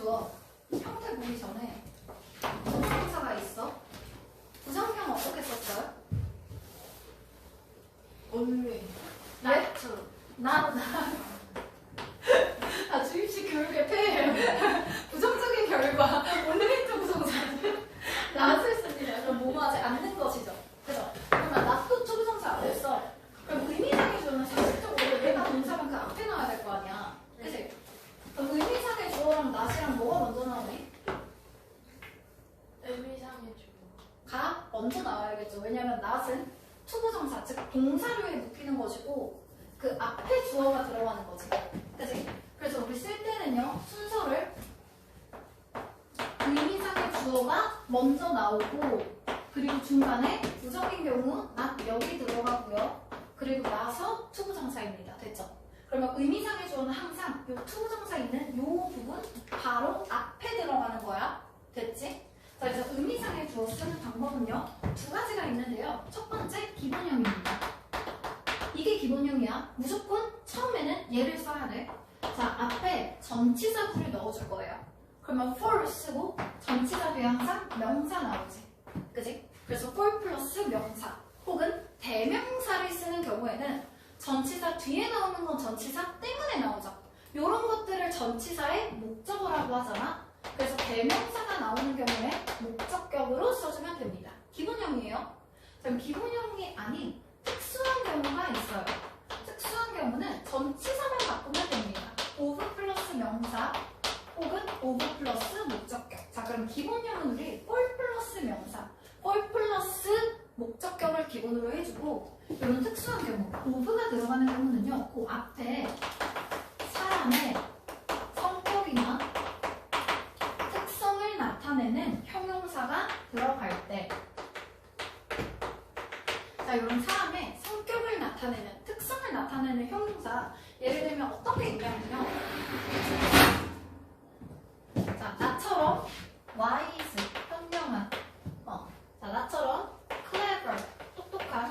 주어 형태 보기 전에 부정형사가 있어. 부정형 어떻게 썼어요? only. 네? 나 주입식 교육의 폐해. 부정적인 결과. 올리멘트 부정사는 낫을 씁니다. 그럼 뭐뭐 하지 않는 것이죠. 그죠? 그러면 낫도 투부정사 안 했어. 그럼 의미상의 주어는 상식적으로 내가 동사면 그 앞에 나와야 될 거 아니야. 그치? 그럼 의미상의 주어랑 낫이랑 뭐가 먼저 나오니? 의미상의 주어. 가 먼저 나와야겠죠. 왜냐면 낫은 투부정사, 즉 동사류에 묶이는 것이고 그 앞에 주어가 들어가는 거지. 그치? 그래서 우리 쓸 때는요, 순서를 의미상의 주어가 먼저 나오고, 그리고 중간에 부정인 경우 not 여기 들어가고요. 그리고 나서 투부정사입니다. 됐죠? 그러면 의미상의 주어는 항상 이 투부정사 있는 이 부분 바로 앞에 들어가는 거야. 됐지? 자, 그래서 의미상의 주어 쓰는 방법은요, 두 가지가 있는데요. 첫 번째, 기본형입니다. 이게 기본형이야. 무조건 처음에는 얘를 써야 돼. 자, 앞에 전치사구를 넣어줄 거예요. 그러면 for 쓰고 전치사 뒤에 항상 명사 나오지. 그지? 그래서 for 플러스 명사 혹은 대명사를 쓰는 경우에는 전치사 뒤에 나오는 건 전치사 때문에 나오죠. 이런 것들을 전치사의 목적어라고 하잖아. 그래서 대명사가 나오는 경우에 목적격으로 써주면 됩니다. 기본형이에요. 그럼 기본형이 아닌 특수한 경우가 있어요. 특수한 경우는 전치사만 바꾸면 됩니다. of 플러스 명사 혹은 of 플러스 목적격. 자, 그럼 기본형은 우리 for 플러스 명사, for 플러스 목적격을 기본으로 해주고, 이런 특수한 경우, of가 들어가는 경우는요, 그 앞에 사람의 성격이나 특성을 나타내는 형용사가 들어갈 때, 자, 이런 사람의 성격을 나타내는, 특성을 나타내는 형용사, 예를 들면 어떤 게 있냐면요. 자, 나처럼 wise, 현명한. 자, 나처럼 clever, 똑똑한.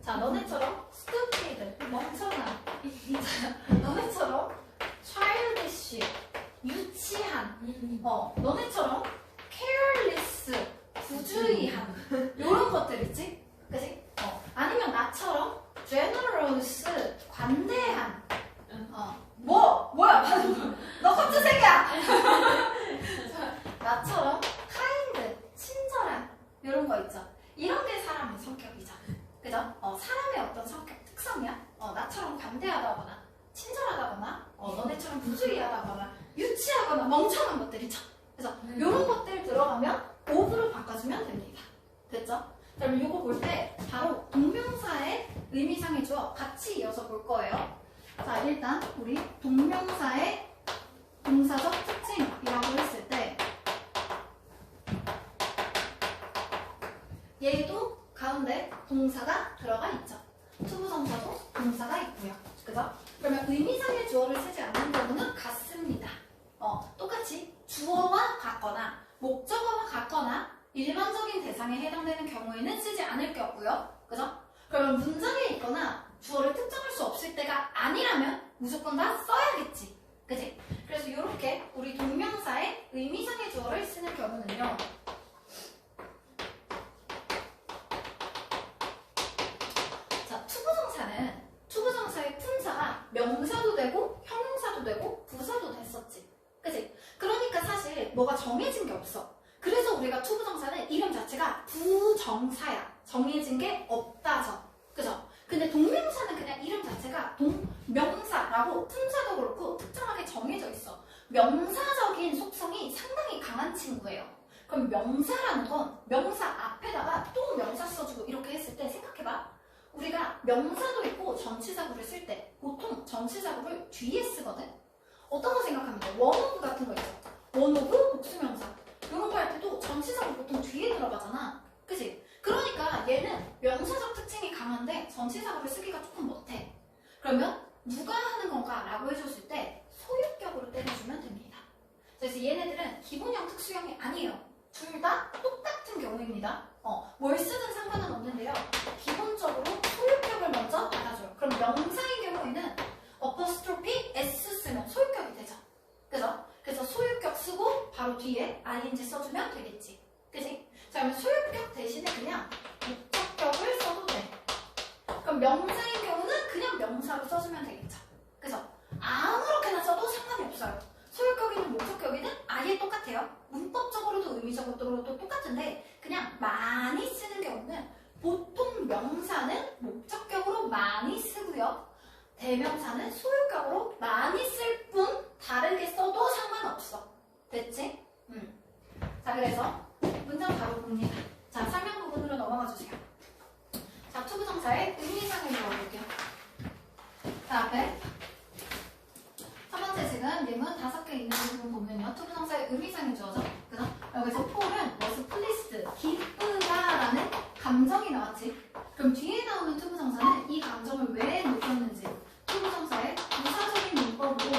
자, 너네처럼 stupid, 멍청한. 자, 너네처럼 childish, 유치한. 너네처럼 careless, 부주의한. 이런 것들 있지? 그치? 아니면 나처럼 generous, 관대한. 뭐야? 너 컵주색이야! 나처럼 kind, 친절한. 이런 거 있죠? 이런 게 사람의 성격이죠. 그죠? 사람의 어떤 성격 특성이야? 나처럼 관대하다거나, 친절하다거나, 너네처럼 부주의하다거나, 유치하거나, 멍청한 것들이죠. 그래서 이런 것들 들어가면 of로 바꿔주면 됩니다. 됐죠? 그럼 이거 볼 때 바로 동명사의 의미상의 주어 같이 이어서 볼 거예요. 자, 일단 우리 동명사의 동사적 특징이라고 했을 때 얘도 가운데 동사가 들어가 있죠. 투부정사도 동사가 있고요. 그죠? 그러면 의미상의 주어를 쓰지 않는 경우는 같습니다. 똑같이 주어와 같거나 목적어와 같거나 일반적인 대상에 해당되는 경우에는 쓰지 않을 거고요. 그죠? 그러면 문장에 있거나 주어를 특정할 수 없을 때가 아니라면 무조건 다 써야겠지. 그치? 그래서 이렇게 우리 동명사의 의미상의 주어를 쓰는 경우는요. 자, 투부정사의 품사가 명사도 되고 형용사도 되고 부사도 됐었지. 그치? 그러니까 사실 뭐가 정해진 게 없어. 그래서 우리가 투부정사는 이름 자체가 부정사야. 정해진 게 없다죠. 그죠? 근데 동명사는 그냥 이름 자체가 동명사라고 품사도 그렇고 특정하게 정해져 있어. 명사적인 속성이 상당히 강한 친구예요. 그럼 명사라는 건 명사 앞에다가 또 명사 써주고 이렇게 했을 때 생각해봐. 우리가 명사도 있고 전치사구를 쓸 때 보통 전치사구를 뒤에 쓰거든? 어떤 거 생각하면 돼? 원오브 같은 거 있죠? 원오브 복수명사. 이런 거 할 때도 전치사구 보통 뒤에 들어가잖아. 그치? 그러니까 얘는 명사적 특징이 강한데 전치사구를 쓰기가 조금 못해. 그러면 누가 하는 건가? 라고 해줬을 때 소유격으로 때려주면 됩니다. 그래서 얘네들은 기본형, 특수형이 아니에요. 둘 다 똑같은 경우입니다. 뭘 쓰든 상관은 없는데요. 기본적으로 소유격을 먼저 받아줘요. 그럼 명사인 경우에는 apostrophe s 쓰면 소유격이 되죠. 그죠? 그래서 소유격 쓰고 뒤에 ing 써주면 되겠지. 그지? 자, 그러면 소유격 대신에 그냥 목적격을 써도 돼. 그럼 명사인 경우는 그냥 명사로 써주면 되겠죠. 그죠? 아무렇게나 써도 상관이 없어요. 소유격이든 목적격이든 아예 똑같아요. 문법적으로도 의미적으로도 똑같은데 그냥 많이 쓰는 경우는 보통 명사는 목적격으로 많이 쓰고요. 대명사는 소유격으로 많이 쓸 뿐 다르게 써도 상관없어. 됐지? 자, 그래서 문장 바로 봅니다. 자, 설명 부분으로 넘어가 주세요. 자, 투부정사의 의미상을 적어볼게요. 자, 앞에 첫 번째 지금 예문 5개 있는 부분 보면요. 투부정사의 의미상이 주어져. 그죠? 여기서 폴은 was pleased, 기쁘다라는 감정이 나왔지. 그럼 뒤에 나오는 투부정사는 이 감정을 왜 느꼈는지 투부정사의 부사적인 문법으로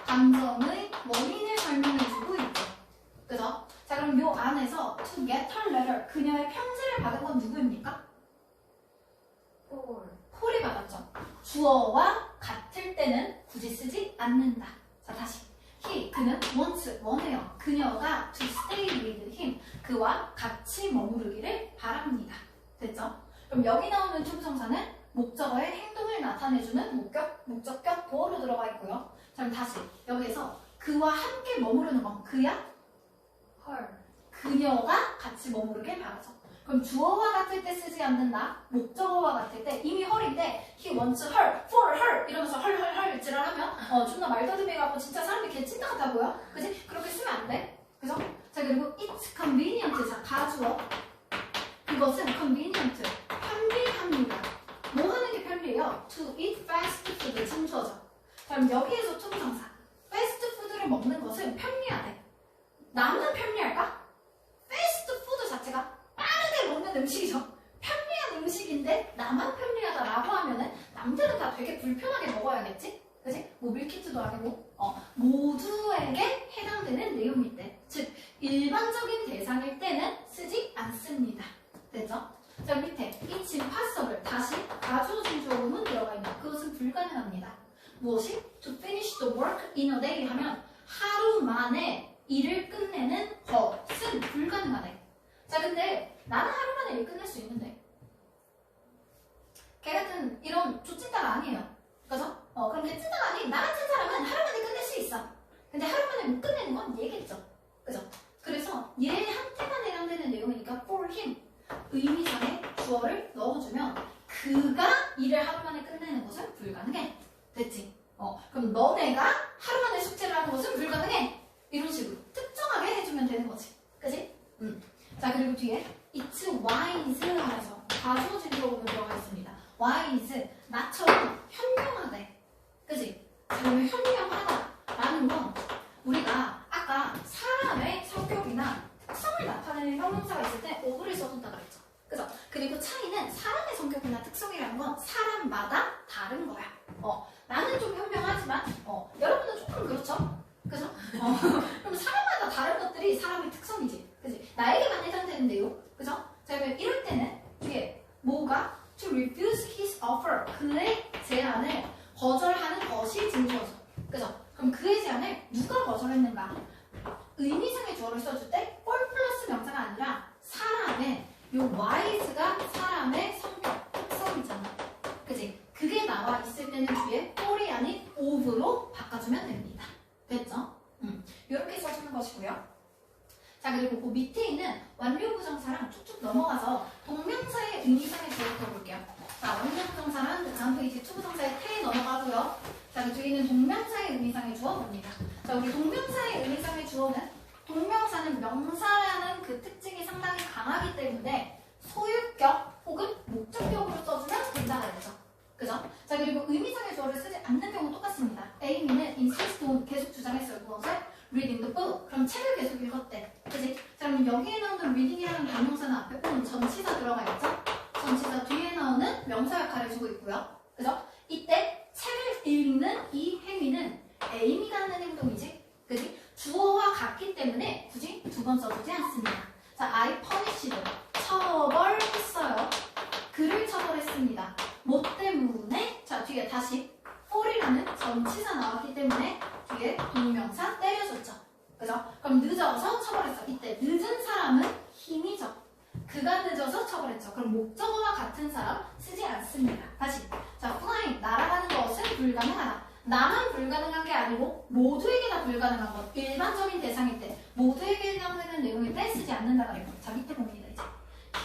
감정의 원인을 설명해주고 있죠. 그죠? 자, 그럼 요 안에서 to get her letter, 그녀의 편지를 받은 건 누구입니까? 폴이 받았죠. 주어와 같을 때는 굳이 쓰지 않는다. 자, 다시. 그는 wants, 원해요. 그녀가 to stay with him, 그와 같이 머무르기를 바랍니다. 됐죠? 그럼 여기 나오는 투부정사는 목적어의 행동을 나타내주는 목적격 보어로 들어가 있고요. 자, 그럼 다시 여기에서 그와 함께 머무르는 건 그야? her. 그녀가 같이 머무르길 바라죠. 그럼 주어와 같을 때 쓰지 않는다. 목적어와 같을 때 이미 her인데 he wants her, for her 이러면서 헐 지랄하면 존나 말더듬해갖고 진짜 사람이 개찐따 같아 보여. 그지? 그렇게 쓰면 안 돼. 그죠? 자, 그리고 it's convenient. 자, 가주어. 그것은 convenient. 편리합니다. 뭐 하는 게 편리해요? to eat fast food. 참주어죠. 자, 그럼 여기에서 투부정사. fast food를 먹는 것은 편리하대. 나는 편리할까? fast food 자체가 빠르게 먹는 음식이죠. 편리한 음식인데 나만 편리하다라고 하면은 남들은 다 되게 불편하게 먹어야겠지? 그치? 뭐 밀키트도 아니고 모두에게 해당되는 내용일 때, 즉 일반적인 대상일 때는 쓰지 않습니다. 됐죠? 자, 밑에 it's impossible, 다시 가주어 진주어구문 들어가 있나? 그것은 불가능합니다. 무엇이? to finish the work in a day 하면 하루 만에 일을 끝내는 것은 불가능하네. 자, 근데 나는 하루 만에 일 끝낼 수 있는데 걔 같은 이런 조찐따가 아니에요. 그죠? 그럼 개찐따가 아닌 나 같은 사람은 하루 만에 끝낼 수 있어. 근데 하루 만에 못 끝내는 건 얘겠죠. 그죠? 그래서 얘한테만 해당되는 내용이니까 for him 의미상의 주어를 넣어주면 그가 일을 하루 만에 끝내는 것은 불가능해. 됐지? 그럼 너네가 하루 만에 숙제를 하는 것은 불가능해. 이런 식으로 특정하게 해주면 되는 거지. 그지? 자, 그리고 뒤에 it's wise 하면서 가주어 진주어구문 들어가 있습니다. wise, 나처럼 현명하대. 그지? 그러면 현명하다라는 건 우리가 아까 사람의 성격이나 특성을 나타내는 형용사가 있을 때 over를 써준다 그랬죠. 그죠? 그리고 차이는 사람의 성격이나 특성이라는 건 사람마다 다른 거야. 나는 좀 현명하지만 여러분은 조금 그렇죠? 그죠? 그럼 사람마다 다른 것들이 사람의 특성이지. 그지? 나에게만 해당되는 내용. 그죠? 자, 그럼 이럴 때는 뒤에 뭐가? to refuse his offer. 그의 제안을 거절하는 것이 진주어죠. 그죠? 그럼 그의 제안을 누가 거절했는가? 의미상의 주어를 써줄 때 for 플러스 명사가 아니라 사람의 요 wise가 사람의 성격, 특성이잖아. 그지? 그게 나와 있을 때는 뒤에 for이 아닌 of로 바꿔주면 됩니다. 됐죠? 이렇게 써주는 것이고요. 자, 그리고 그 밑에 있는 완료부정사랑 쭉쭉 넘어가서 동명사의 의미상의 주어를 볼게요. 자, 완료부정사랑 그 다음 페이지 투부정사의 태에 넘어가고요. 자, 그 뒤에 있는 동명사의 의미상의 주어 봅니다. 자, 우리 동명사의 의미상의 주어는 동명사는 명사라는 그 특징이 상당히 강하기 때문에 소유격 혹은 목적격으로 써주면 된다고 했죠. 그죠? 자, 그리고 의미상의 주어를 쓰지 않는 경우 똑같습니다. Amy는 insist on 계속 주장했어요. 무엇을? reading the book. 그럼 책을 계속 읽었대. 그지? 자, 그럼 여기에 나오는 reading이라는 관용사는 앞에 오는 전치사 들어가 있죠? 전치사 뒤에 나오는 명사 역할을 주고 있고요. 그죠? 이때 책을 읽는 이 행위는 Amy가 하는 행동이지. 그지? 주어와 같기 때문에 굳이 두 번 써주지 않습니다. 자, I punished. 처벌했어요. 그를 처벌했습니다. 뭐 때문에? 자, 뒤에 다시 for이라는 전치사 나왔기 때문에 뒤에 동명사 때려줬죠. 그죠? 그럼 늦어서 처벌했어. 이때 늦은 사람은 힘이죠. 그가 늦어서 처벌했죠. 그럼 목적어와 같은 사람 쓰지 않습니다. 다시. 자, fly, 날아가는 것은 불가능하다. 나만 불가능한 게 아니고 모두에게 다 불가능한 것. 일반적인 대상일 때, 모두에게 해당되는 내용일 때 쓰지 않는다 그래요. 자, 밑에 봅니다. 이제.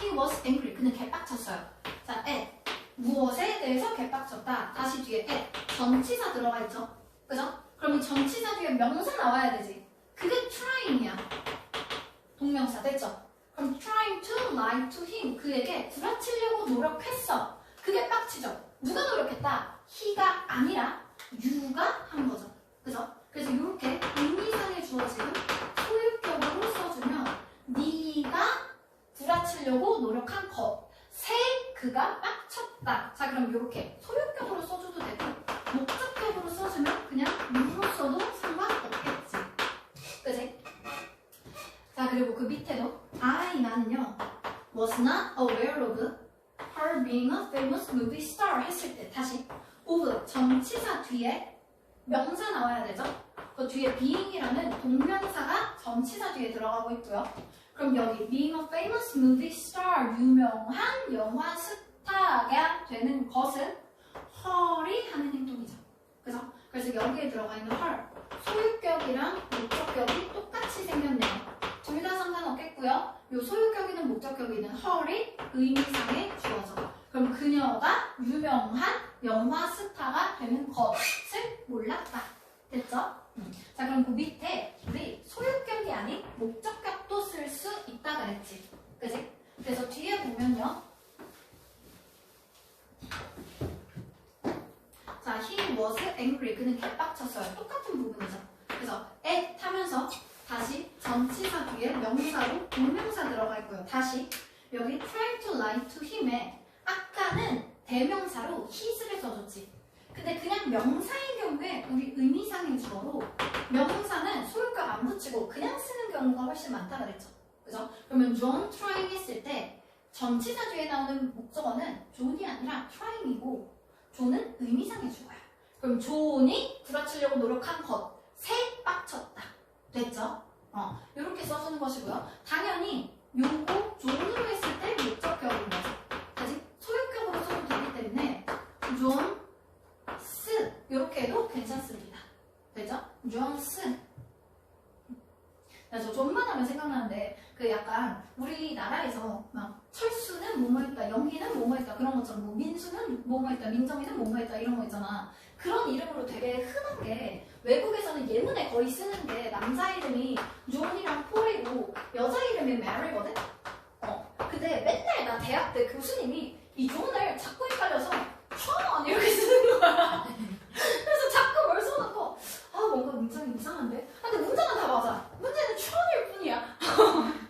He was angry. 그는 개빡쳤어요. 자, at. 무엇에 대해서 개빡쳤다. 다시 뒤에 at. 전치사 들어가 있죠. 그죠? 그럼 이 전치사 뒤에 명사 나와야 되지. 그게 trying이야. 동명사 됐죠? 그럼 trying to lie to him. 그에게 구라치려고 노력했어. 그게 빡치죠. 누가 노력했다? he가 아니라 you가 한 거죠. 그죠? 그래서 이렇게 의미상에 주어지는 소유격으로 써주면 네가 구라치려고 노력한 것에 그가 빡쳤다. 자, 그럼 이렇게 소유격으로 써줘도 되고 목적격으로 써주면 그냥 you로 써도 상관없겠지. 그지? 자, 그리고 그 밑에도 나는요 was not aware of her being a famous movie star 했을 때 다시 of 전치사 뒤에 명사 나와야 되죠? 그 뒤에 being이라는 동명사가 전치사 뒤에 들어가고 있고요. 그럼 여기 being a famous movie star 유명한 영화 스타가 되는 것은 her이 하는 행동이죠. 그죠? 그래서 여기에 들어가 있는 her 소유격이랑 목적격이 똑같이 생겼네요. 둘 다 상관없겠고요. 요 소유격이든 목적격이든 her이 의미상에 주어져. 그럼 그녀가 유명한 영화 스타가 되는 것을 몰랐다. 됐죠? 자, 그럼 그 밑에 우리 소유격이 아닌 목적격도 쓸 수 있다 그랬지. 그지? 그래서 뒤에 보면요. 자, he was angry. 그는 개빡쳤어요. 똑같은 부분이죠. 그래서 at 하면서 다시 전치사 뒤에 명사로 동명사 들어가 있고요. 다시 여기 try to lie to him에 아까는 대명사로 his를 써줬지. 근데 그냥 명사의 경우에 우리 의미상의 주어로 명사는 소유격 안 붙이고 그냥 쓰는 경우가 훨씬 많다 그랬죠. 그죠? 그러면 John trying 했을 때 전치사 뒤에 나오는 목적어는 John이 아니라 trying이고 존은 의미상의 주어야. 그럼 존이 구라치려고 노력한 것에 빡쳤다. 됐죠? 이렇게 써주는 것이고요. 당연히 요거 존으로 했을 때 목적격인 거죠. 그지? 소유격으로 써도 되기 때문에 존, 스 이렇게 해도 괜찮습니다. 되죠? 존, 스. 저 존만 하면 생각나는데 그 약간 우리나라에서 막 철수는 뭐뭐 했다, 영희는 뭐뭐 했다 그런 것처럼 뭐 민수는 뭐뭐 했다, 민정이는 뭐뭐 했다 이런 거 있잖아. 그런 이름으로 되게 흔한 게 외국에서는 예문에 거의 쓰는 게 남자 이름이 존이랑 폴이고 여자 이름이 메리거든? 근데 맨날 나 대학 때 교수님이 이 존을 자꾸 헷갈려서 션 이렇게 쓰는 거야. 그래서 자꾸 뭘 써놓고 뭔가 문장이 이상한데? 근데 문장은 다 맞아. 문제는 션일 뿐이야.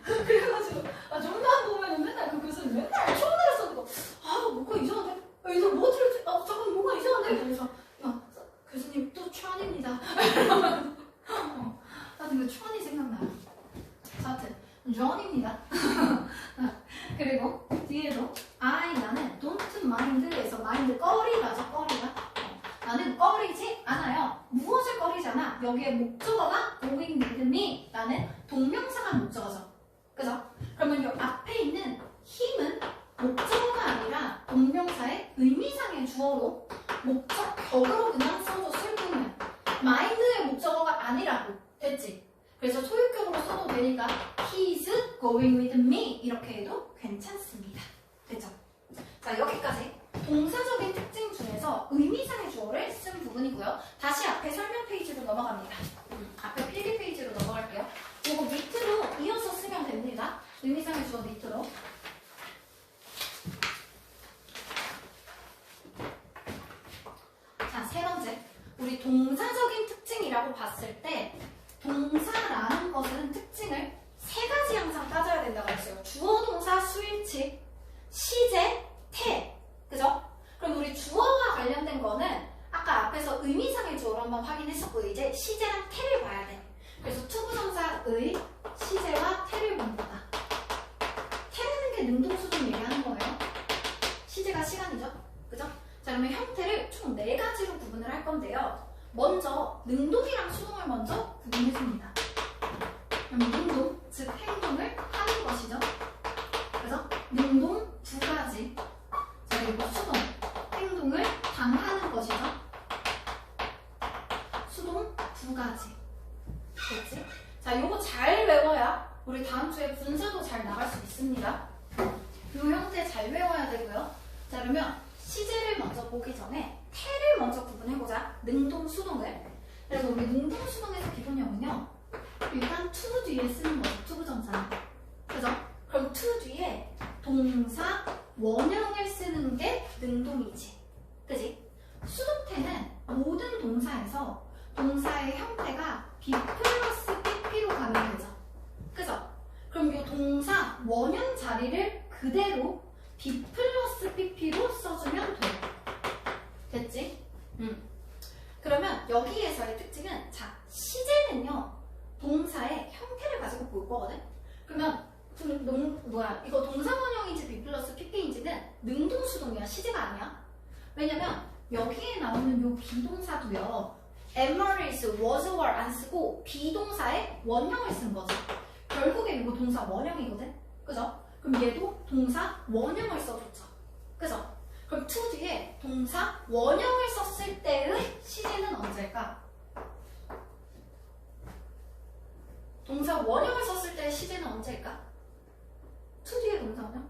그래가지고 존만 보면 맨날 그 교수님 맨날 션을 써놓고 뭔가 이상한데? 이거 뭐 들었지? 잠깐 뭔가 이상한데? 그래서 교수님 또 션입니다. 나도 이거 션이 생각나요. 자, 하여튼 존입니다. 그리고 뒤에도 나는 don't mind에서 mind 꺼리라죠. 꺼리가 나는 꺼리지 않아요. 무엇을 꺼리지 않아? 여기에 목적어가 going with me 라는 동명사가 목적어죠. 그죠? 그러면 이 앞에 있는 힘은 목적어가 아니라 동명사의 의미상의 주어로 목적격으로 그냥 써줬을 뿐이야. mind의 목적어가 아니라고 됐지? 그래서 소유격으로 써도 되니까 he's going with me 이렇게 해도 괜찮습니다. 됐죠? 자, 여기까지 동사적인 특징 중에서 의미상의 주어를 쓴 부분이고요. 다시 앞에 설명 페이지로 넘어갑니다. 앞에 필기 페이지로 넘어갈게요. 이거 밑으로 이어서 쓰면 됩니다. 의미상의 주어 밑으로. 자, 세 번째. 우리 동사적인 특징이라고 봤을 때 동사라는 것은 특징을 세 가지 항상 따져야 된다고 했어요. 주어, 동사, 수일치, 시제, 태. 그죠? 그럼 우리 주어와 관련된 거는 아까 앞에서 의미상의 주어로 한번 확인했었고 이제 시제랑 태를 봐야 돼. 그래서 투부정사의 시제와 태를 봅니다. 태라는 게 능동수동 얘기하는 거예요. 시제가 시간이죠. 그죠? 자, 그러면 형태를 총 4가지로 구분을 할 건데요. 먼저 능동이랑 수동을 먼저 구분해줍니다. 능동 두 가지. 됐지? 자, 요거 잘 외워야 우리 다음 주에 분사도 잘 나갈 수 있습니다. 요 형태 잘 외워야 되고요. 자, 그러면 시제를 먼저 보기 전에 태를 먼저 구분해보자. 능동, 수동을. 그래서 우리 능동, 수동에서 기본형은요. 일단 to 뒤에 쓰는 거죠. to 부정사. 그죠? 그럼 to 뒤에 동사, 원형을 쓰는 게 능동이지. 그지? 수동태는 모든 동사에서 동사의 형태가 be 플러스 pp로 가면 되죠. 그죠? 그럼 이 동사, 원형 자리를 그대로 be 플러스 pp로 써주면 돼. 됐지? 그러면 여기에서의 특징은, 자, 시제는요, 동사의 형태를 가지고 볼 거거든? 그러면, 이거 동사 원형인지 be 플러스 pp인지는 능동 수동이야, 시제가 아니야. 왜냐면, 여기에 나오는 요 비동사도요, am, is, was, were 안 쓰고 비동사의 원형을 쓴 거죠. 결국에 이거 동사 원형이거든? 그죠? 그럼 얘도 동사 원형을 써줬죠. 그죠? 그럼 to 뒤에 동사 원형을 썼을 때의 시제는 언제일까? 동사 원형을 썼을 때의 시제는 언제일까? to 뒤에 동사 원형?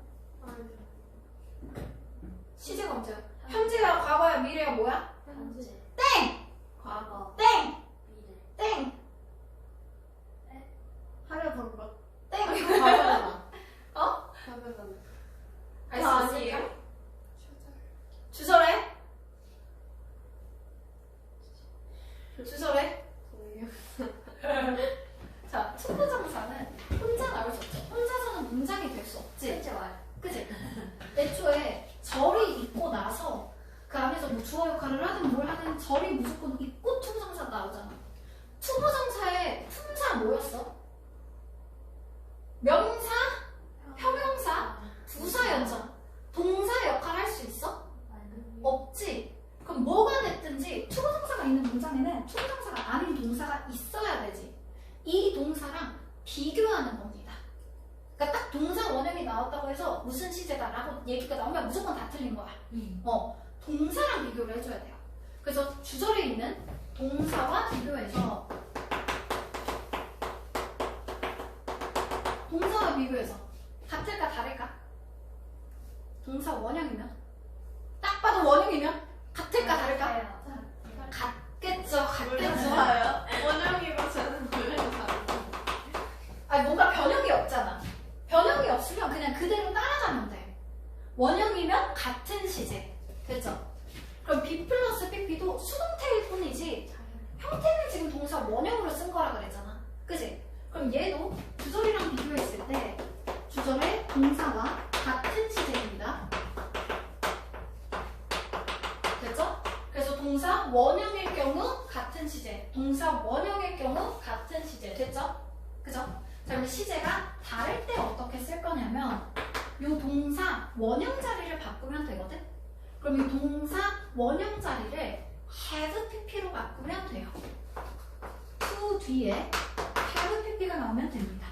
시제가 언제야? 현재야, 과거야, 미래야, 뭐야? 현재. 땡! 과거. 땡! 미래. 땡! 하려 방법. 땡! 과거잖아. 어? 과거잖아. 알 수 있을까? 주절에? 주절에? 자, 투부정사는 혼자 나올 수 없죠. 혼자서는 문장이 될 수 없지. 실제 말. 그치? 애초에 절이 있고 나서 그 안에서 뭐 주어 역할을 하든 뭘 하든 절이 무조건 있고 투부정사가 나오잖아. 투부정사의 품사 뭐였어? 명사, 형용사, 부사였잖아. 동사 역할 할 수 있어? 없지. 그럼 뭐가 됐든지 투부정사가 있는 문장에는 투부정사가 아닌 동사가 있어야 되지. 이 동사랑 비교하는 겁니다. 그러니까 딱 동사 원형이 나왔다고 해서 무슨 시제다 라고 얘기가 나오면 무조건 다 틀린 거야. 동사랑 비교를 해줘야 돼요. 그래서 주절에 있는 동사와 비교해서 동사와 비교해서 같을까 다를까? 동사 원형이면 딱 봐도 원형이면 같을까 다를까? 같겠죠. 좋아요. 원형이고 저는 원래는 다르고. 아니 뭔가 변형이 없잖아. 변형이 없으면 그냥 그대로 따라가면 돼. 원형이면 같은 시제. 됐죠? 그럼 be 플러스 pp도 수동태일 뿐이지 형태는 지금 동사 원형으로 쓴 거라 그랬잖아. 그지? 그럼 얘도 주절이랑 비교했을 때 주절의 동사와 같은 시제입니다. 됐죠? 그래서 동사 원형일 경우 같은 시제, 동사 원형일 경우 같은 시제. 됐죠? 그죠? 자, 그럼 시제가 다를 때 어떻게 쓸 거냐면 이 동사 원형 자리를 바꾸면 되거든? 그럼 이 동사 원형 자리를 have pp로 바꾸면 돼요. to 뒤에 have pp가 나오면 됩니다.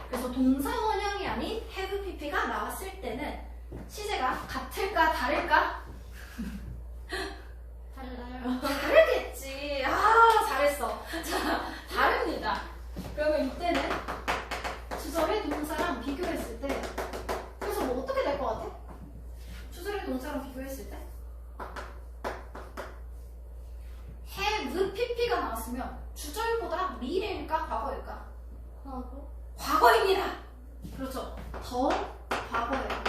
그래서 동사 원형이 아닌 have pp가 나왔을 때는 시제가 같을까 다를까? 달라요. 다르겠지. 아, 잘했어. 자, 다릅니다. 그러면 이때는 주절의 동사랑 비교했을 때 그래서 뭐 어떻게 될 것 같아? 주절의 동사랑 비교했을 때 have pp가 나왔으면 주절보다 미래일까 과거일까? 과거. 과거입니다. 그렇죠. 더 과거예요.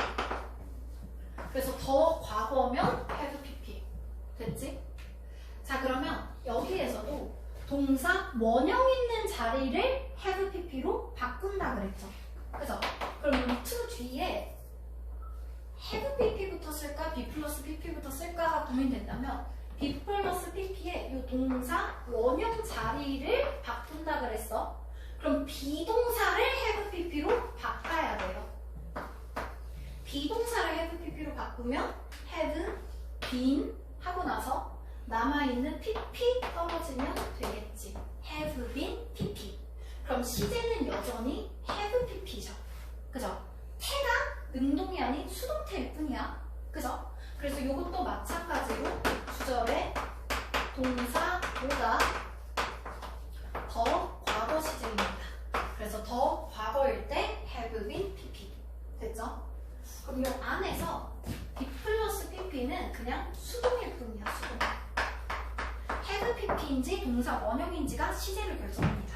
그래서 더 과거면 have pp. 됐지? 자, 그러면 여기에서도 동사 원형 있는 자리를 have pp로 바꾼다 그랬죠. 그죠? 그럼 이 to 뒤에 have pp부터 쓸까 be 플러스 pp부터 쓸까가 고민된다면 be 플러스 pp의 이 동사 원형 자리를 바꾼다 그랬어. 그럼 비동사를 have pp로 바꿔야 돼요. 비동사를 have pp로 바꾸면 have been 하고 나서 남아있는 pp 떨어지면 되겠지. have been pp. 그럼 시제는 여전히 have pp죠. 그죠? 태가 능동이 아닌 수동태일 뿐이야. 그죠? 그래서 이것도 마찬가지로 주절에 동사보다 그럼 요 안에서 be 플러스 pp는 그냥 수동일 뿐이야, 수동. have pp인지 동사 원형인지가 시제를 결정합니다.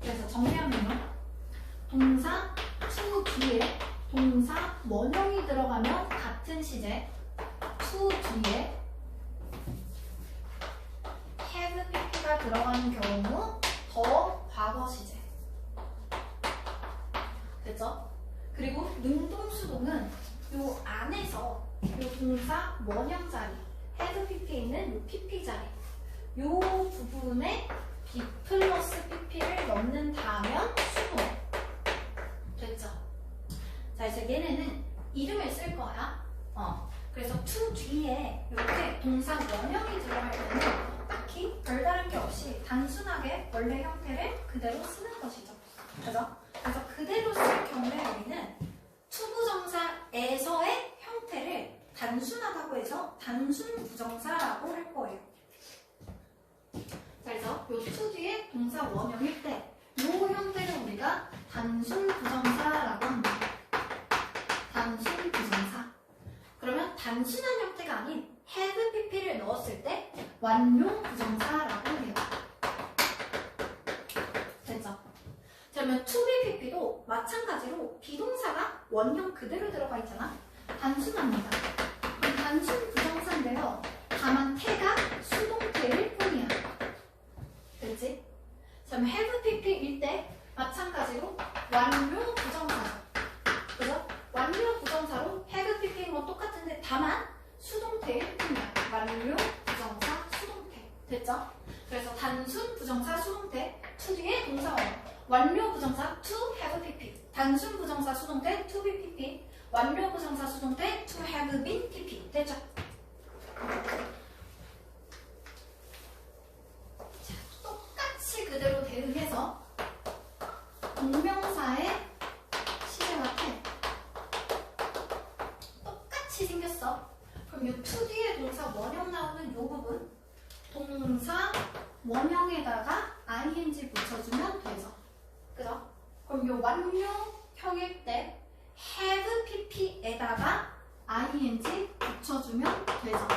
그래서 정리하면요. 동사 to 뒤에 동사 원형이 들어가면 같은 시제, to 뒤에 have pp가 들어가는 경우 더 과거 시제. 됐죠? 그리고 능동수동은 요 안에서 요 동사 원형 자리, have pp에 있는 요 pp 자리, 요 부분에 be 플러스 pp를 넣는다면 수동. 됐죠? 자, 이제 얘네는 이름을 쓸 거야. 그래서 to 뒤에 이렇게 동사 원형이 들어갈 때는 딱히 별다른 게 없이 단순하게 원래 형태를 그대로 쓰는 것이죠. 그죠? 그래서 그대로 쓸 경우에 우리는 to 부정사에서의 형태를 단순하다고 해서 단순 부정사라고 할 거예요. 자, 그래서 요 to 뒤에 동사 원형일 때 요 형태를 우리가 단순 부정사라고 합니다. 단순 부정사. 그러면 단순한 형태가 아닌 have pp를 넣었을 때 완료 부정사라고 해요. 됐죠? 그러면 to be pp도 마찬가지로 비동사가 원형 그대로 들어가 있잖아. 단순합니다. 그럼 단순 부정사인데요. 다만 태가 수동태일 뿐이야. 됐지? 그럼 have pp일 때 마찬가지로 완료 부정사죠. 그죠? 완료 부정사로 have pp인 건 똑같은데 다만 수동태일 뿐이야. 완료 부정사 수동태. 됐죠? 그래서 단순 부정사 수동태 to 뒤에 동사 원형. 완료 부정사 to have pp. 단순 부정사 수동태 to be pp. 완료 부정사 수동태 to have been pp. 됐죠? 자, 똑같이 그대로 대응해서 동명사의 시제와 태 똑같이 생겼어. 그럼 이 to 뒤에 동사 원형 나오는 이 부분 동사 원형에다가 ing 붙여주면 되죠. 그죠? 그럼 이 완료형일 때 have pp에다가 ing 붙여주면 되죠.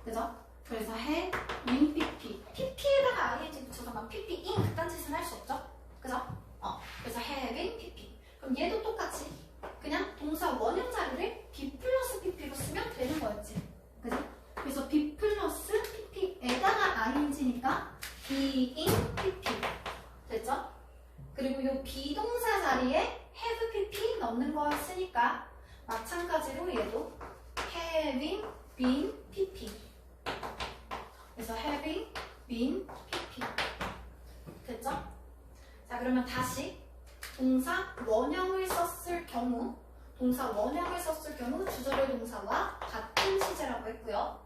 그죠? 그래서 have in pp. pp에다가 ing 붙여서만 pp in 그딴 짓은 할 수 없죠. 그죠? 그래서 have in pp. 그럼 얘도 똑같이 그냥 동사 원형 자리를 be 플러스 pp로 쓰면 되는 거였지. 그죠? 그래서 be 플러스 pp에다가 ing니까 be in pp. 됐죠? 그리고 이 비동사 자리에 have pp 넣는 거였으니까 마찬가지로 얘도 having been pp. 그래서 having been pp. 됐죠? 자, 그러면 다시 동사 원형을 썼을 경우 주절의 동사와 같은 시제라고 했고요.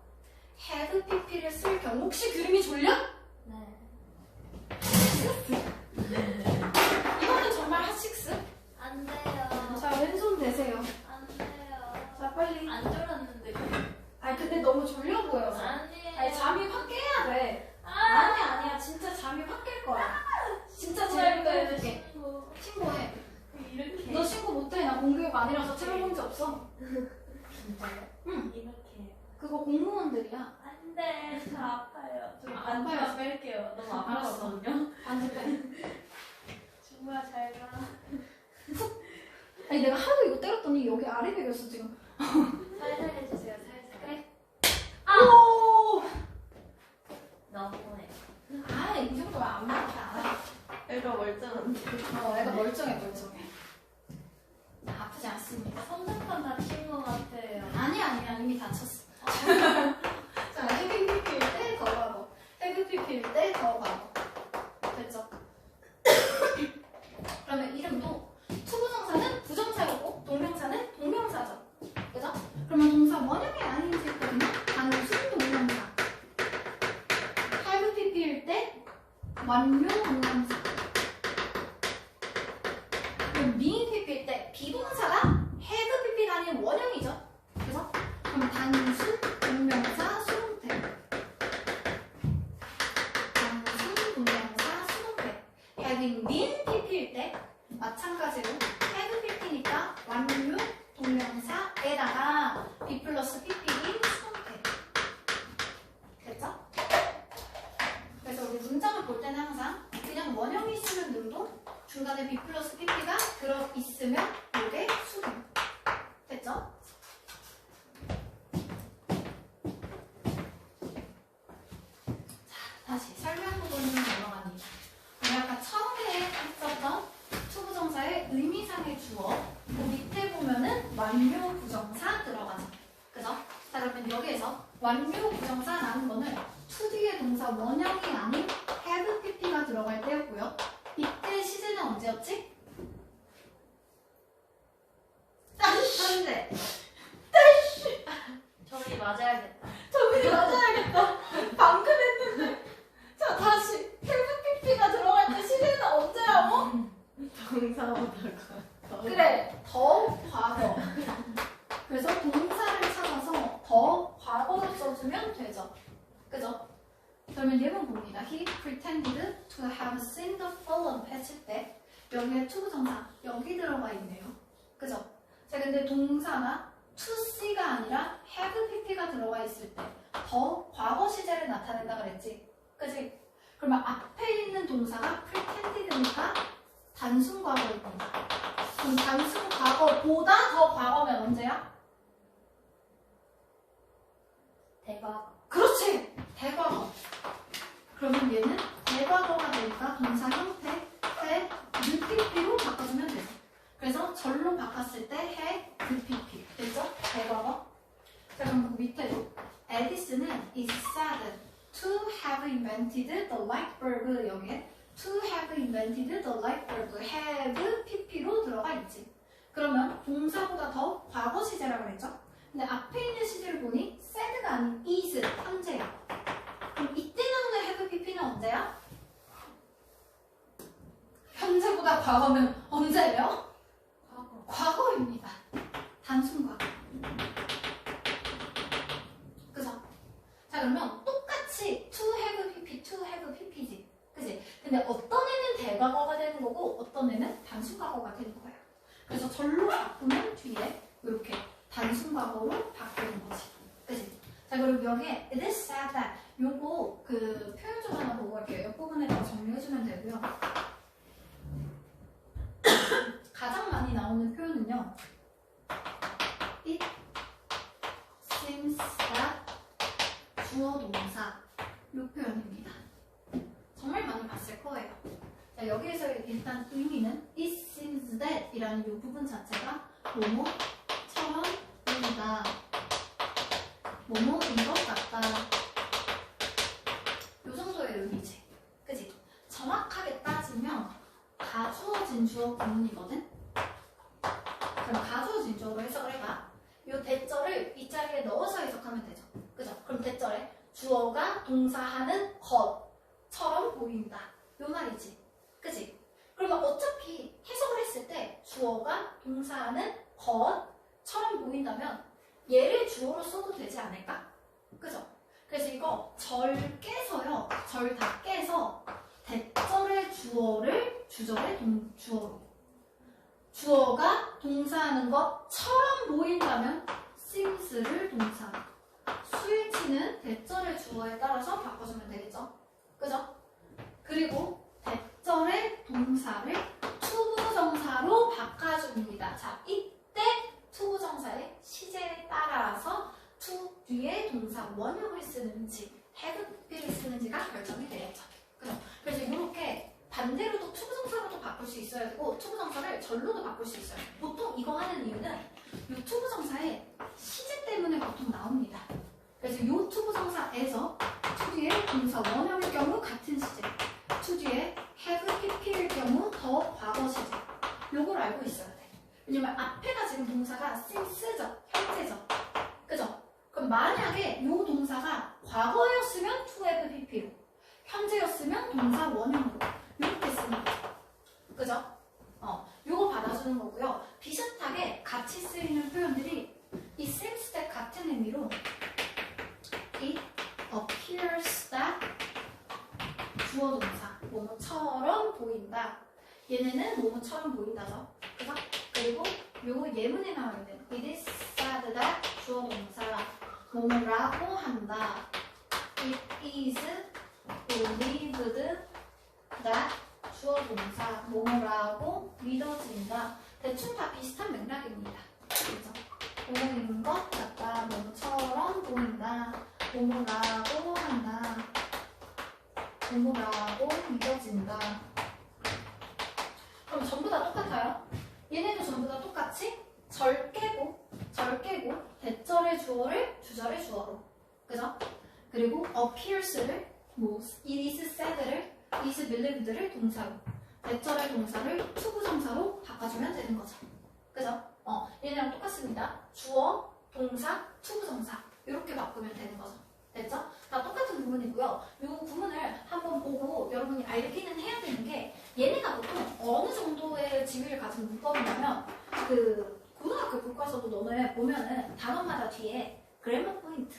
have pp를 쓸 경우 혹시 그림이 졸려? 네. 이거는 정말 핫식스? 안 돼요. 자, 왼손 대세요. 안 돼요. 자, 빨리. 안 졸았는데. 아니, 근데 너무 졸려 보여서. 아니에요. 아니, 잠이 확 깨야 돼. 아, 아니야. 진짜 잠이 확 깰 거야. 진짜 재밌게 해줄게. 친구. 신고해. 이렇게. 너 신고 못해. 나 공교육 아니라서 채용 문제 없어. 진짜요? 응. 이렇게. 그거 공무원들이야. 안 돼. 저 아파요. 좀 안 안 아파요. 뺄게요. 너무 알았어. 아파거든요. 안 돼. 정말 잘 가. 아니, 내가 하도 이거 때렸더니 여기 아래 베겼어, 지금. 살살 해주세요. 살살. 그래. 아! 오! 너무해. 아, 이 정도면 안 맞다. 애가 멀쩡한데. 애가 멀쩡해. 아프지 않습니다. 손등판 다친 것 같아요. 아니야. 이미 다쳤어. 자, 헤비 pp일 때 더 과거. 헤비 pp일 때 더 과거. 됐죠? 그러면 이름도 투부정사는 부정사였고 동명사는 동명사죠. 그죠? 그러면 동사 원형의 ing일 때는 단순 동명사. have pp일 때 완료 동명사. 그럼 being pp일 때 비동사가 have pp가 아닌 원형이죠. 그래서 그럼 단순 동명사 수동태. 단순 동명사 수동태. having been pp일 때 마찬가지로 have pp니까 완료 동명사에다가 be 플러스 pp인 수동태. 됐죠? 그래서 우리 문장을 볼 때는 항상 그냥 원형이 있으면 늘도 중간에 be 플러스 pp가 들어있으면 이게 수동. 됐죠? 자, 다시 설명 부분으로 넘어갑니다. 우리 아까 처음에 했었던 투부정사의 의미상의 주어 그 밑에 보면은 완료 부정사 들어가죠. 그죠? 자, 그러면 여기에서 완료 부정사라는 거는 to 뒤의 동사 원형이 아닌 have pp가 들어갈 때였고요. 이때 시제는 언제였지? 현재. 저기 맞아야겠다. 저분이 맞아야겠다. 방금 했는데. 자, 다시 have pp가 들어갈 때 시제는 언제라고? 동사보다가. 그래, 더 과거. 그래서 동사를 찾아서 더 과거로 써주면 되죠. 그죠? 그러면 예문 봅니다. He pretended to have seen the fallen 했을 때 여기에 to 부정사 여기 들어가 있네요. 그죠? 자, 근데 동사가 to see가 아니라 have pp가 들어가 있을 때 더 과거 시제를 나타낸다 그랬지. 그지? 그러면 앞에 있는 동사가 pretended니까 단순 과거입니다. 그럼 단순 과거보다 더 과거면 언제야? 대과거. 그렇지! 대과거. 그러면 얘는 대과거가 되니까 동사 형태 pp로 바꿔주면 되죠. 그래서 절로 바꿨을 때 pp. 됐죠? 대과거. 자, 그럼 그 밑에도 에디슨은 is said to have invented the light bulb. 여기에 to have invented the light bulb. have pp로 들어가 있지. 그러면 동사보다 더 과거 시제라고 그랬죠? 근데 앞에 있는 시제를 보니 said가 아닌 is, 현재야. 그럼 이때 나오는 have pp는 언제야? 현재보다 과거면 언제예요? 과거. 과거입니다. 단순 과거. 그죠? 자, 그러면 똑같이 to have pp, to have pp지. 그지? 근데 어떤 애는 대과거가 되는 거고 어떤 애는 단순 과거가 되는 거야. 그래서 절로 바꾸면 뒤에 이렇게 단순 과거로 바꾸는 거지. 그지? 자, 그리고 여기에 it is said that 요거 그 표현 좀 하나 보고 갈게요. 옆부분에다가 정리해주면 되고요. 가장 많이 나오는 표현은요. It seems that 주어 동사 요 표현입니다. 정말 많이 봤을 거예요. 자, 여기에서 일단 의미는 it seems that 이라는 이 부분 자체가 뭐뭐처럼 보인다. 뭐뭐인 것 같다. 요 정도의 의미지. 그지? 정확하게 따지면 가주어진 주어 구문이거든? 그럼 가주어진 주어로 해석을 해봐. 요 대절을 이 자리에 넣어서 해석하면 되죠. 그죠? 그럼 대절에 주어가 동사하는 것처럼 보인다. 요 말이지. 그지? 그러면 어차피 해석을 했을 때 주어가 동사하는 것처럼 보인다면 얘를 주어로 써도 되지 않을까? 그죠? 그래서 이거 절 깨서요. 절 다 깨서 대절의 주어를 주절의 주어로. 주어가 동사하는 것처럼 보인다면 seems를 동사. 스위치는 대절의 주어에 따라서 바꿔주면 되겠죠? 그죠? 그리고 대절의 동사를 투부정사로 바꿔줍니다. 자, 이때 투부정사의 시제에 따라서 to 뒤에 동사 원형을 쓰는지 have pp를 쓰는지가 결정이 되겠죠. 그죠? 그래서 이렇게 반대로도 투부정사로도 바꿀 수 있어야 되고 투부정사를 절로도 바꿀 수 있어요. 보통 이거 하는 이유는 이 투부정사의 시제 때문에 보통 나옵니다. 그래서 이 투부정사에서 to 뒤에 동사 원형일 경우 같은 시제, to 뒤에 have pp일 경우 더 과거 시제. 요걸 알고 있어야 돼. 왜냐면 앞에가 지금 동사가 since죠, 현재죠. 그죠? 그럼 만약에 이 동사가 과거였으면 to have pp로, 현재였으면 동사 원형으로 이렇게 쓰는 거죠. 그죠? 요거 받아주는 거고요. 비슷하게 같이 쓰이는 표현들이 이 seems that 같은 의미로 it appears that 주어 동사 뭐뭐처럼 보인다. 얘네는 뭐뭐처럼 보인다죠. 그죠? 그리고 요 예문에 나와 있는 it is sad that 주어 동사 뭐뭐라고 한다. it is believed that 주어 동사 뭐뭐라고 믿어진다. 대충 다 비슷한 맥락입니다. 그죠? 뭐뭐인 것 같다. 뭐처럼 보인다. 뭐뭐라고 한다. 뭐뭐라고 믿어진다. 그럼 전부 다 똑같아요? 얘네도 전부 다 똑같이 절 깨고 대절의 주어를 주절의 주어로. 그죠? 그리고 appears를 뭐 it is said를 is believed를 동사로 대절의 동사를 투부정사로 바꿔주면 되는 거죠. 그죠? 얘네랑 똑같습니다. 주어, 동사, 투부정사 이렇게 바꾸면 되는 거죠. 됐죠? 다 똑같은 부분이고요. 이 부분을 한번 보고 여러분이 알기는 해야 되는 게 얘네가 보통 어느 정도의 지위를 가진 문법이냐면 그 고등학교 교과서도 너네 보면은 단어마다 뒤에 그래머 포인트,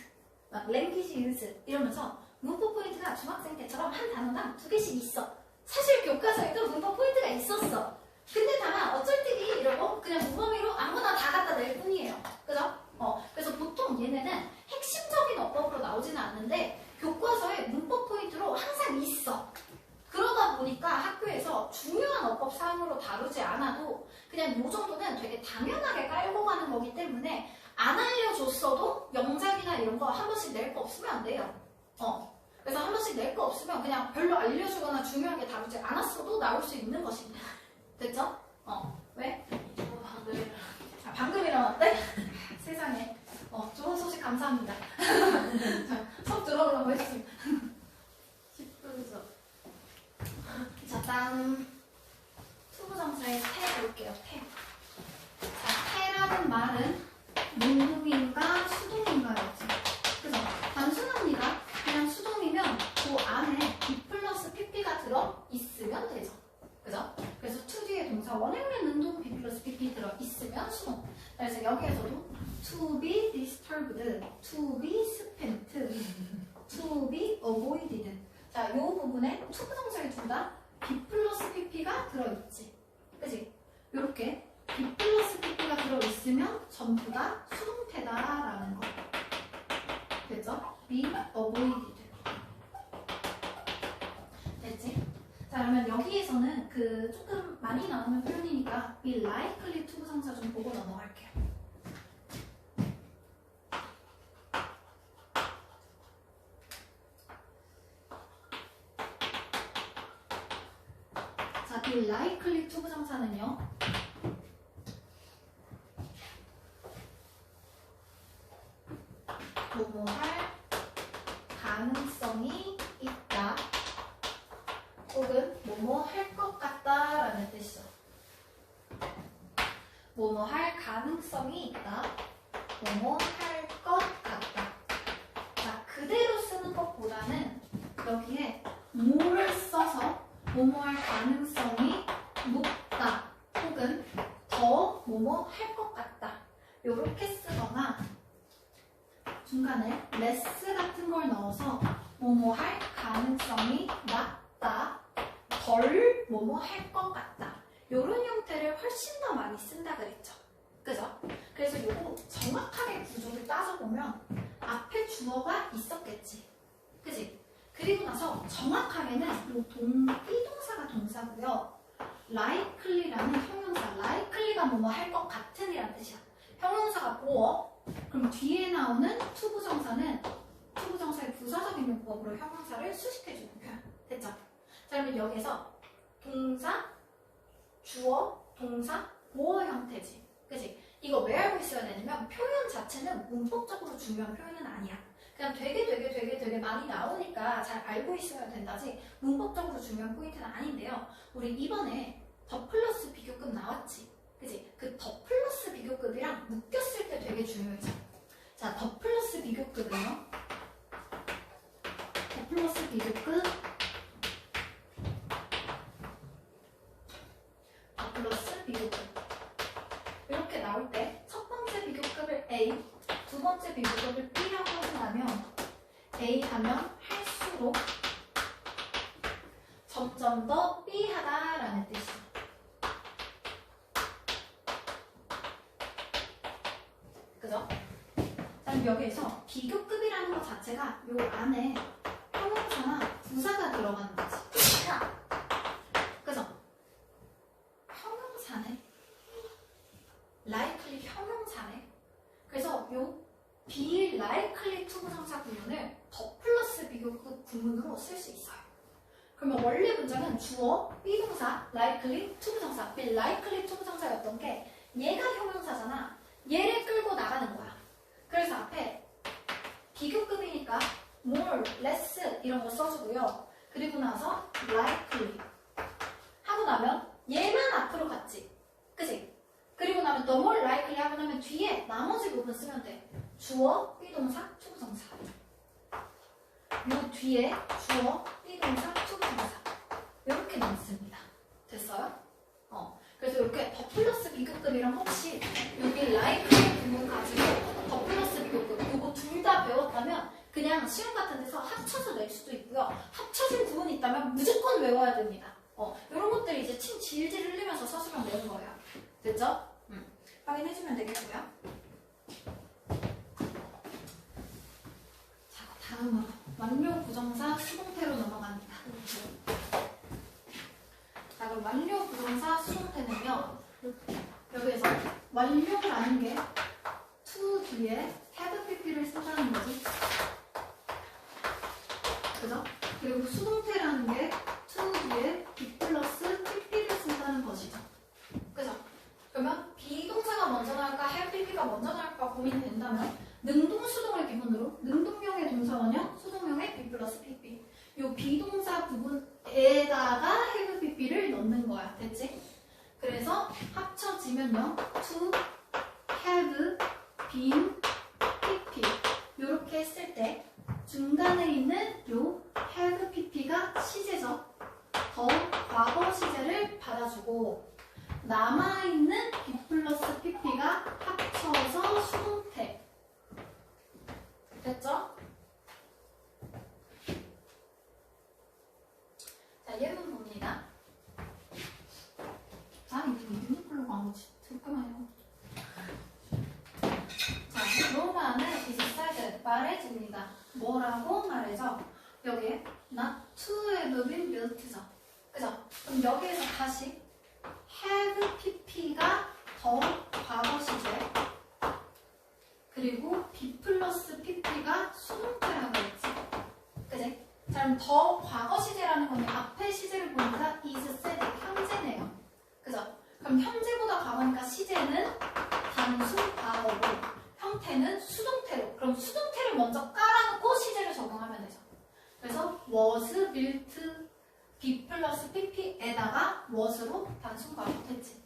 막 랭귀지 유즈 이러면서 문법 포인트가 중학생 때처럼 한 단어당 2개씩 있어. 사실 교과서에도 문법 포인트가 있었어. 근데 다만 어쩔 때기 이러고 그냥 무범위로 아무나 다 갖다 낼 뿐이에요. 그죠? 그래서 보통 얘네는 핵심적인 어법으로 나오지는 않는데 교과서에 문법 포인트로 항상 있어. 그러다 보니까 학교에서 중요한 어법 사항으로 다루지 않아도 그냥 요 정도는 되게 당연하게 깔고 가는 거기 때문에 안 알려줬어도 영작이나 이런 거 한 번씩 낼 거 없으면 안 돼요. 그래서 한 번씩 낼 거 없으면 그냥 별로 알려주거나 중요하게 다루지 않았어도 나올 수 있는 것입니다. 됐죠? 왜? 방금 일어났대? 세상에. 좋은 소식 감사합니다. 수업 들어오라고 했지. 10분 전. 자, 다음 투부정사의 태 볼게요. 태. 자, 태라는 말은 능동인가 수동인가였지. 그죠? 단순합니다. 그냥 수동이면 그 안에 be 플러스 pp가 들어 있으면 되죠. 그죠? 그래서 to 뒤에 동사 원형의 능동 be 플러스 pp 들어 있으면 수동. 그래서 여기에서도 to be disturbed, to be spent, to be avoided. 자, 이 부분에 투부정사를 둘 다 be 플러스 pp가 들어있지. 그치? 요렇게 be 플러스 pp가 들어있으면 전부 다 수동태다라는 거. 됐죠? be avoided. 됐지? 자, 그러면 여기에서는 그 조금 많이 나오는 표현이니까 be likely 투부정사 좀 보고 넘어갈게요. 자, be likely 투부정사는요. 뭐뭐 할 가능성이 있다. 혹은 뭐뭐 할 것 같다 라는 뜻이죠. 뭐뭐 할 가능성이 있다. 뭐뭐 할 것 같다. 자, 그대로 쓰는 것보다는 여기에 뭐를 써서 뭐뭐 할 가능성이 높다. 혹은 더 뭐뭐 할 것 같다. 요렇게 쓰거나 중간에 less 같은 걸 넣어서 뭐뭐 할 가능성이 낮다. 덜 뭐뭐 할 것 같다. 요런 형태를 훨씬 더 많이 쓴다 그랬죠. 그죠? 그래서 요거 정확하게 구조를 따져보면 앞에 주어가 있었겠지. 그지? 그리고 나서 정확하게는 요 비동사가 동사고요. likely라는 형용사, likely가 뭐뭐 할 것 같은 이라는 뜻이야. 형용사가 보어. 그럼 뒤에 나오는 투부정사는 투부정사의 부사적인 용법으로 형용사를 수식해주는 표현. 됐죠? 자, 그러면 여기서 동사, 주어, 동사, 보어 형태지. 그치? 이거 왜 알고 있어야 되냐면 표현 자체는 문법적으로 중요한 표현은 아니야. 그냥 되게 많이 나오니까 잘 알고 있어야 된다지 문법적으로 중요한 포인트는 아닌데요. 우리 이번에 더 플러스 비교급 나왔지. 그치? 그 더 플러스 비교급이랑 묶였을 때 되게 중요해져. 자, 더 플러스 비교급은요. 더 플러스 비교급 플러스 비교급 이렇게 나올 때 첫 번째 비교급을 A, 두 번째 비교급을 B라고 한다면 A 하면 할수록 점점 더 B하다라는 뜻이에요. 그럼 여기에서 비교급이라는 것 자체가 요 안에 형용사나 부사가 들어가는 거지. 그죠? 형용사네. likely 형용사네. 그래서 요 be likely to 부정사 구문을 더 플러스 비교급 구문으로 쓸 수 있어요. 그러면 원래 문장은 주어, 비동사, likely to 부정사, be likely to 부정사였던 게 얘가 형용사잖아. 얘를 끌고 나가는 거야. 그래서 앞에 비교급이니까 more, less 이런 거 써주고요. 그리고 나서 likely 하고 나면 얘만 앞으로 갔지. 그치? 그리고 나면 the more likely 하고 나면 뒤에 나머지 부분 쓰면 돼. 주어, 비동사, 투부정사. 요 뒤에 주어, 비동사, 투부정사. 이렇게 넣습니다. 됐어요? 그래서 이렇게 더 플러스 비교급이랑 혹시 여기 likely 부분 가지고 더 플러스 비교급 이거 둘 다 배웠다면 그냥 시험 같은 데서 합쳐서 낼 수도 있고요. 합쳐진 부분이 있다면 무조건 외워야 됩니다. 이런 것들 이제 침 질질 흘리면서 서술형 내는 거예요. 됐죠? 확인해주면 되겠고요. 자, 다음으로 완료 부정사 수동태로 넘어갑니다. 자, 그럼 완료 부정사 수동태는요. 여기에서 완료라는 게 to 뒤에 have pp를 쓴다는 거지. 그죠? 그리고 수동태라는 게 to 뒤에 be 플러스 pp를 쓴다는 것이죠. 그죠? 그러면 비동사가 먼저 나올까 have pp가 먼저 나올까 고민된다면 능동수동을 기본으로 능동형의 동사 원형, 수동형의 be 플러스 pp 요 비동사 부분에다가 have pp를 넣는 거야. 됐지? 그래서 합쳐지면요 to have been pp 요렇게 했을 때 중간에 있는 요 have pp가 시제죠. 더 과거 시제를 받아주고 남아있는 be 플러스 pp가 합쳐서 수동태. 됐죠? 자, 예문 봅니다. 아, 이거 유니클로 광고 잠깐만요. 자, 로마는 is said 말해줍니다. 뭐라고 말해줘? 여기에 not to have been built죠. 그죠? 그럼 여기에서 다시 have pp가 더 과거 시제 그리고 be 플러스 pp가 수동태라고 했지. 그지? 자, 그럼 더 과거 시제라는 건 앞에 시제를 보니까 is said 현재네요. 그죠? 그럼 현재보다 과거니까 시제는 단순 과거고 형태는 수동태로. 그럼 수동태를 먼저 깔아놓고 시제를 적용하면 되죠. 그래서 was built be 플러스 pp에다가 was로 단순 과거 됐지.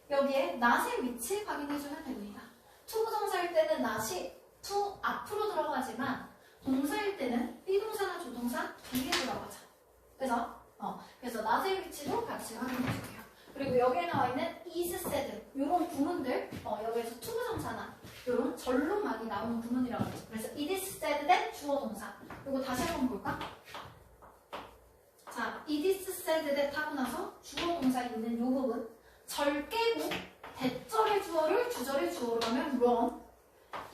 여기에 not의 위치 확인해주면 됩니다. to 부정사일 때는 not이 to 앞으로 들어가지만 동사일 때는 비동사나 조동사 뒤에 들어가죠. 그죠? 그래서 not의 위치도 같이 확인해줄게요. 그리고 여기에 나와 있는 is said 이런 구문들 여기에서 to 부정사나 이런 절로 많이 나오는 구문이라고 하죠. 그래서 it is said that 주어 동사 이거 다시 한번 볼까? 자, it is said that 하고 나서 주어 동사 있는 이 부분 절 깨고 대절의 주어를 주절의 주어로 하면 wrong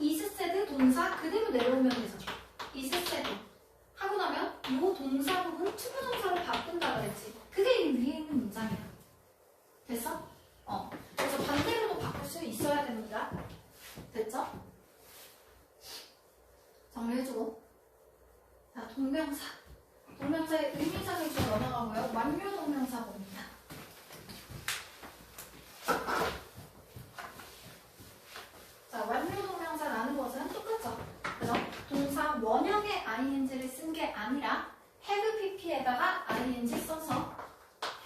is said 동사 그대로 내려오면 되죠. is said 하고 나면 이 동사 부분 to 부정사로 바꾼다 그랬지. 그게 이 위에 있는 문장이야. 됐어? 그래서 반대로도 바꿀 수 있어야 됩니다. 됐죠? 정리해주고. 자, 동명사. 동명사의 의미상을 좀 넘어가고요. 완료 동명사 봅니다. 자, 완료 동명사라는 것은 똑같죠? 그죠? 동사 원형의 ing를 쓴 게 아니라 have pp에다가 ing 써서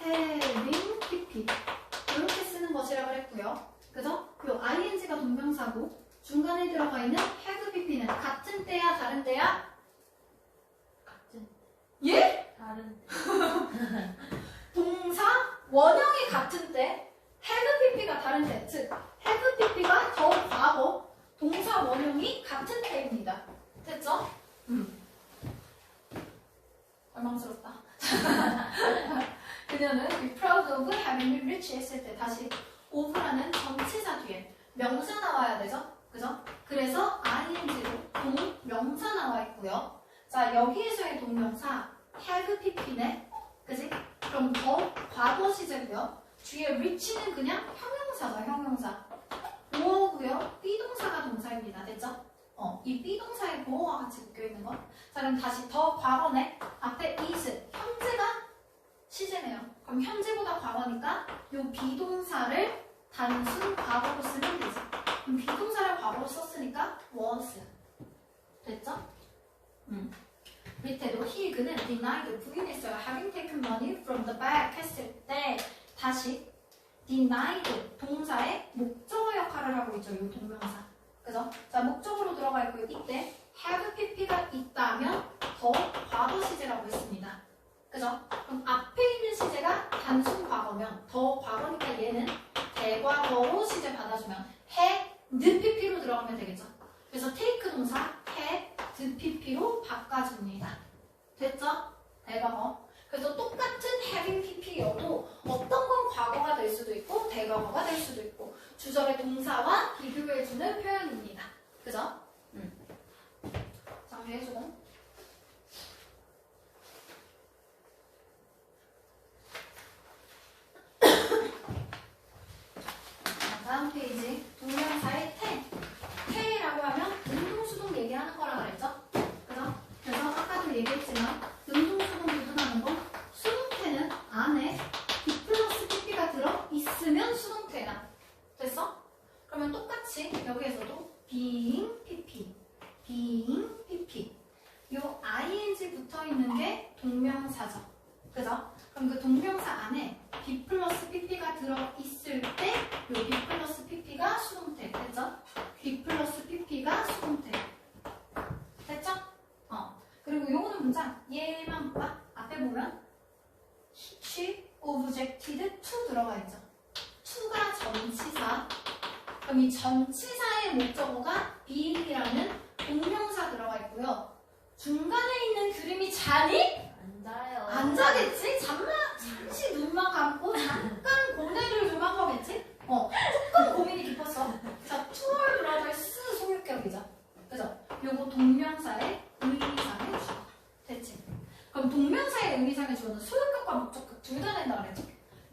having pp 이렇게 쓰는 것이라고 했고요. 그죠? 요 ing가 동명사고 중간에 들어가 있는 have pp는 같은 때야 다른 때야? 같은. 예? 다른. 동사 원형이 같은 때 have pp가 다른 때 즉 have pp가 더 과거 동사 원형이 같은 때입니다. 됐죠? 얼망스럽다. 그녀는 be proud of having been rich 했을 때 다시 of라는 전치사 뒤에 명사 나와야 되죠? 그죠? 그래서 ing로 동명사 나와 있고요. 자, 여기에서의 동명사 have pp네. 그지? 그럼 더 과거 시제고요. 뒤에 reach는 그냥 형용사죠, 형용사. 보어고요. 비동사가 동사입니다. 됐죠? 이 비동사에 보어와 같이 묶여있는 거. 자, 그럼 다시 더 과거네. 앞에 is, 현재가 시제네요. 그럼 현재보다 과거니까 요 비동사를 단순 과거로 쓰면 되지. 그럼 비동사를 과거로 썼으니까 was. 됐죠? 밑에도 he, 그는 denied, 부인했어요. having taken money from the bag 했을 때 다시 denied 동사의 목적어 역할을 하고 있죠. 이 동명사. 그죠? 자, 목적으로 들어가 있고요. 이때 have pp가 있다면 더 과거 시제라고 했습니다. 그죠? 그럼 앞에 있는 시제가 단순 과거면 더 과거니까 얘는 대과거로 시제 받아주면 had pp로 들어가면 되겠죠. 그래서 take 동사 had pp로 바꿔줍니다. 됐죠? 대과거. 그래서 똑같은 having pp여도 어떤 건 과거가 될 수도 있고 대과거가 될 수도 있고 주절의 동사와 비교해주는 표현입니다. 그죠? 정리해주고. 다음 페이지 동명사의 태라고 하면 능동수동 얘기하는 거라 그랬죠? 그죠? 그래서 아까도 얘기했지만 능동수동 구분하는 거 수동태는 안에 be 플러스 pp가 들어있으면 수동태다. 됐어? 그러면 똑같이 여기에서도 being pp 요 ing 붙어있는 게 동명사죠. 그죠? 그럼 그 동명사 안에 be 플러스 pp가 들어있을 때 요 be 플러스 pp가 수동태. 됐죠? be 플러스 pp가 수동태. 됐죠? 그리고 요거는 문장 얘만 봐. 앞에 보면 she objected to 들어가 있죠. to가 전치사. 그럼 이 전치사의 목적어가 being이라는 동명사 들어가 있고요. 중간에 있는 그림이 자니? 안 자요. 안 자겠지? 잠시 눈만 감고 잠깐 고뇌를 좀 한 거겠지? 조금 고민이 깊었어. 자, 투얼 브라더스 소유격이죠. 그죠? 요거 동명사의 의미상의 주어. 됐지? 그럼 동명사의 의미상의 주어는 소유격과 목적격 둘 다 된다 그랬죠?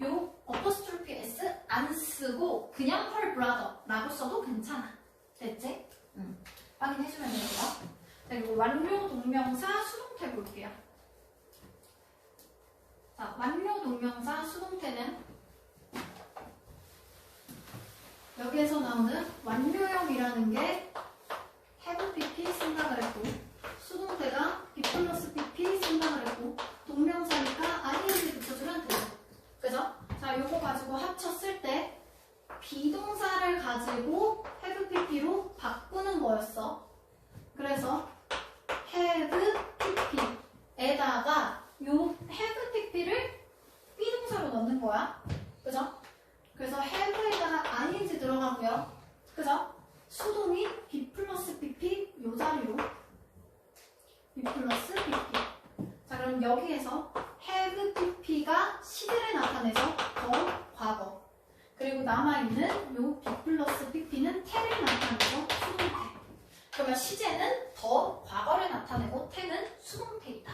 요 어퍼스트로피 s 안 쓰고 그냥 her brother 라고 써도 괜찮아. 됐지? 확인해주면 되고요. 자, 그리고 완료 동명사 수동태 볼게요. 자, 완료 동명사 수동태는 여기에서 나오는 완료형이라는 게 have pp 생각을 했고 수동태가 be 플러스 pp 생각을 했고 동명사니까 ing 붙여주면 돼요. 그죠? 자, 요거 가지고 합쳤을 때 비동사를 가지고 have pp로 바꾸는 거였어. 그래서 have pp에다가 요 have pp를 비동사로 넣는 거야. 그죠? 그래서 have에다가 ing 들어가고요. 그죠? 수동이 be 플러스 pp 요 자리로 be 플러스 pp. 자, 그럼 여기에서 have pp가 시제를 나타내서 더 과거. 그리고 남아있는 요 be 플러스 pp는 태를 나타내서 수동태. 그러면 시제는 더 과거를 나타내고 태는 수동태이다.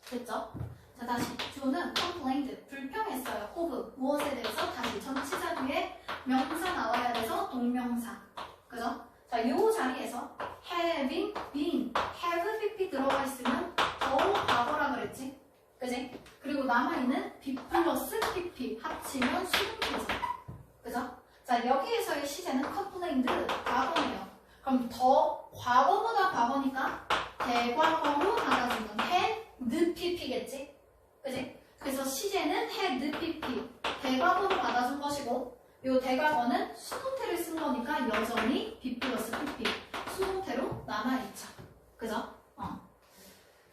됐죠? 자, 다시 주어는 complained, 불평했어요. of, 무엇에 대해서 다시 전치사 뒤에 명사 나와야 돼서 동명사. 그죠? 자, 요 자리에서 having been, have pp 들어가 있으면 더 과거라 그랬지? 그지? 그리고 남아있는 be 플러스 pp 합치면 수동태죠. 그죠? 자, 여기에서의 시제는 complained, 과거네요. 그럼 더 과거보다 과거니까 대과거로 받아주는 had pp겠지? 그지? 그래서 시제는 had pp, 대과거로 받아준 것이고 요 대과거는 수동태를 쓴 거니까 여전히 be 플러스 pp, 수동태로 남아있죠. 그죠?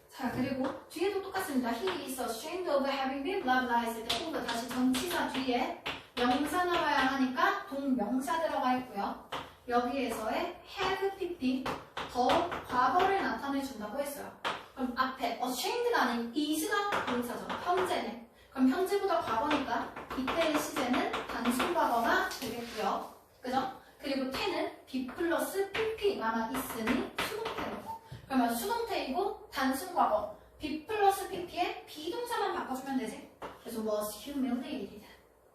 자, 그리고 뒤에도 똑같습니다. He is ashamed of having been blah blah 했을 때 of 다시 전치사 뒤에 명사 나와야 하니까 동명사 들어가 있고요. 여기에서의 have pp, 더 과거를 나타내 준다고 했어요. 그럼 앞에 ashamed가 아닌 is가 동사죠. 현재네. 그럼 현재보다 과거니까 이때의 시제는 단순 과거가 되겠고요. 그죠? 그리고 태는 be 플러스 pp 남아 있으니 수동태로. 그러면 수동태이고 단순 과거 be 플러스 pp에 비동사만 바꿔주면 되지. 그래서 was humiliated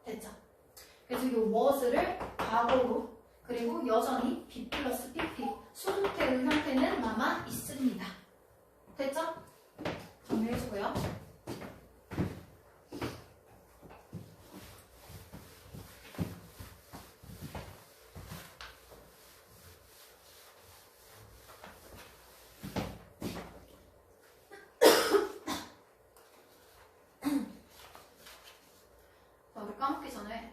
됐죠. 그래서 이 was를 과거로 그리고 여전히 be 플러스 pp 수동태의 형태는 남아 있습니다. 됐죠? 정리해주고요. 자, 우리 까먹기 전에